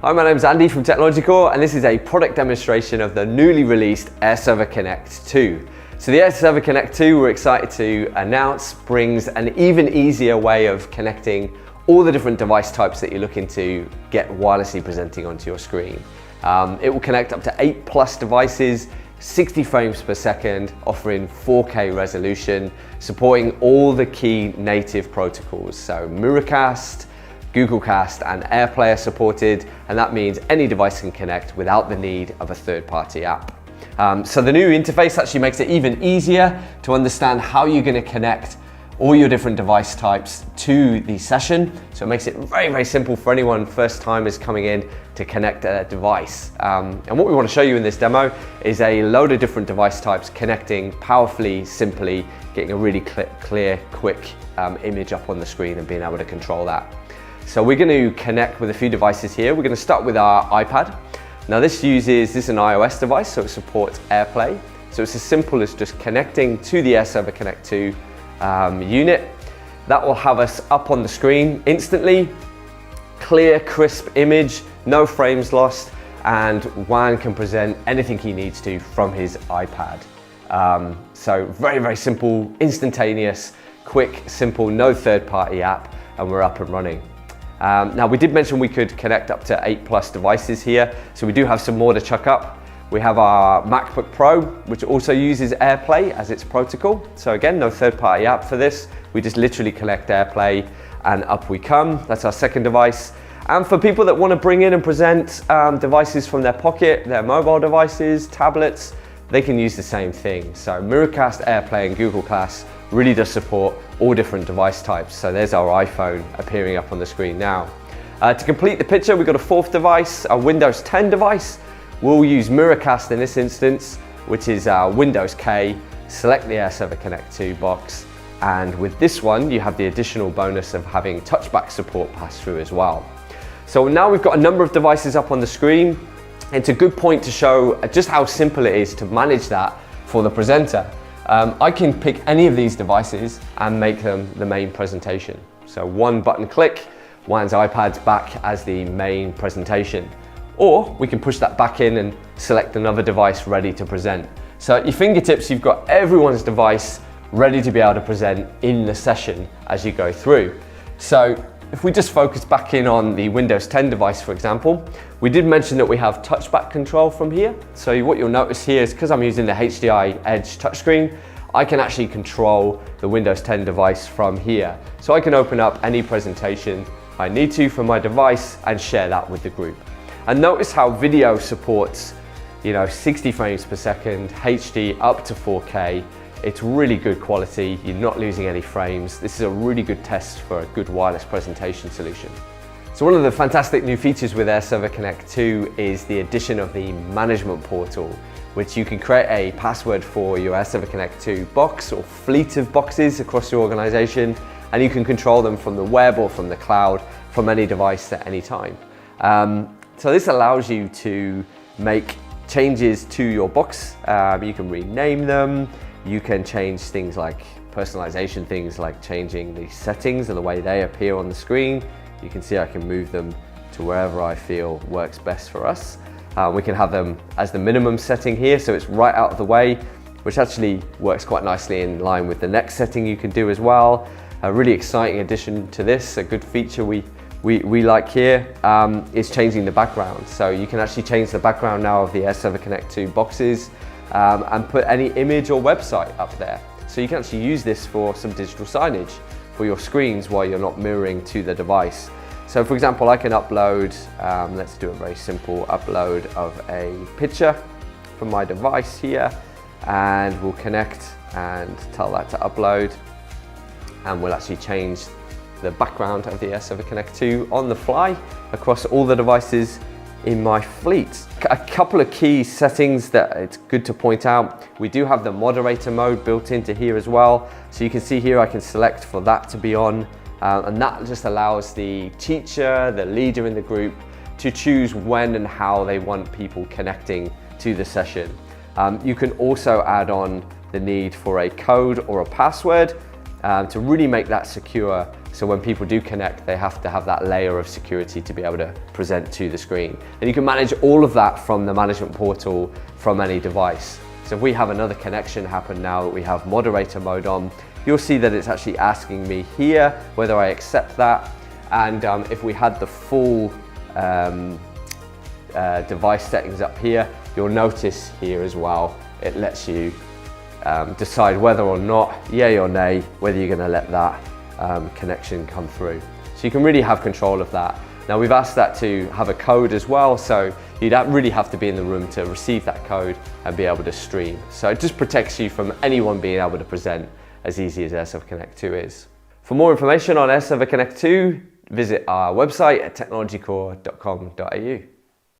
Hi, my name's Andy from Technological, and this is a product demonstration of the newly released Airserver Connect 2. So the Airserver Connect 2, we're excited to announce, brings an even easier way of connecting all the different device types that you're looking to get wirelessly presenting onto your screen. It will connect up to 8+ devices, 60 frames per second, offering 4K resolution, supporting all the key native protocols. So miracast, Google Cast and AirPlay are supported, and that means any device can connect without the need of a third-party app. So the new interface actually makes it even easier to understand how you're going to connect all your different device types to the session. So it makes it very, very simple for anyone first time is coming in to connect a device. And what we want to show you in this demo is a load of different device types connecting powerfully, simply, getting a really clear, quick image up on the screen and being able to control that. So we're going to connect with a few devices here. We're going to start with our iPad. Now this is an iOS device, so it supports AirPlay. So it's as simple as just connecting to the Airserver Connect 2 unit. That will have us up on the screen instantly, clear, crisp image, no frames lost, and Juan can present anything he needs to from his iPad. So very, very simple, instantaneous, quick, simple, no third-party app, and we're up and running. Now we did mention we could connect up to 8+ devices here, so we do have some more to chuck up. We have our MacBook Pro, which also uses AirPlay as its protocol. So again, no third-party app for this. We just literally connect AirPlay and up we come. That's our second device. And for people that want to bring in and present devices from their pocket, their mobile devices, tablets, they can use the same thing. So miracast, AirPlay and Google Cast really does support all different device types. So there's our iPhone appearing up on the screen now. To complete the picture, we've got a fourth device, a Windows 10 device. We'll use miracast in this instance, which is Windows K, select the Airserver Connect 2 box, and with this one, you have the additional bonus of having touchback support pass through as well. So now we've got a number of devices up on the screen. It's a good point to show just how simple it is to manage that for the presenter. I can pick any of these devices and make them the main presentation. So one button click, Juan's iPad's back as the main presentation. Or we can push that back in and select another device ready to present. So at your fingertips, you've got everyone's device ready to be able to present in the session as you go through. So if we just focus back in on the Windows 10 device, for example, we did mention that we have touchback control from here. So what you'll notice here is because I'm using the HDI Edge touchscreen, I can actually control the Windows 10 device from here. So I can open up any presentation I need to from my device and share that with the group. And notice how video supports, 60 frames per second, HD up to 4K. It's really good quality, you're not losing any frames. This is a really good test for a good wireless presentation solution. So one of the fantastic new features with Airserver Connect 2 is the addition of the management portal, which you can create a password for your Airserver Connect 2 box or fleet of boxes across your organization, and you can control them from the web or from the cloud, from any device at any time. So this allows you to make changes to your box. You can rename them. You can change things like personalization, things like changing the settings and the way they appear on the screen. You can see I can move them to wherever I feel works best for us. We can have them as the minimum setting here, so it's right out of the way, which actually works quite nicely in line with the next setting you can do as well. A really exciting addition to this, a good feature we like here is changing the background. So you can actually change the background now of the Airserver Connect 2 boxes and put any image or website up there. So you can actually use this for some digital signage for your screens while you're not mirroring to the device. So for example, I can upload, let's do a very simple upload of a picture from my device here, and we'll connect and tell that to upload, and we'll actually change the background of the Airserver Connect 2 on the fly across all the devices in my fleet. A couple of key settings that it's good to point out. We do have the moderator mode built into here as well. So you can see here I can select for that to be on, and that just allows the teacher, the leader in the group, to choose when and how they want people connecting to the session. You can also add on the need for a code or a password to really make that secure So when people do connect, they have to have that layer of security to be able to present to the screen. And you can manage all of that from the management portal from any device. So if we have another connection happen now that we have moderator mode on, you'll see that it's actually asking me here whether I accept that. And if we had the full device settings up here, you'll notice here as well, it lets you decide whether or not, yay or nay, whether you're going to let that connection come through. So you can really have control of that. Now we've asked that to have a code as well, so you'd really have to be in the room to receive that code and be able to stream. So it just protects you from anyone being able to present as easy as Airserver Connect 2 is. For more information on Airserver Connect 2, visit our website at technologycore.com.au.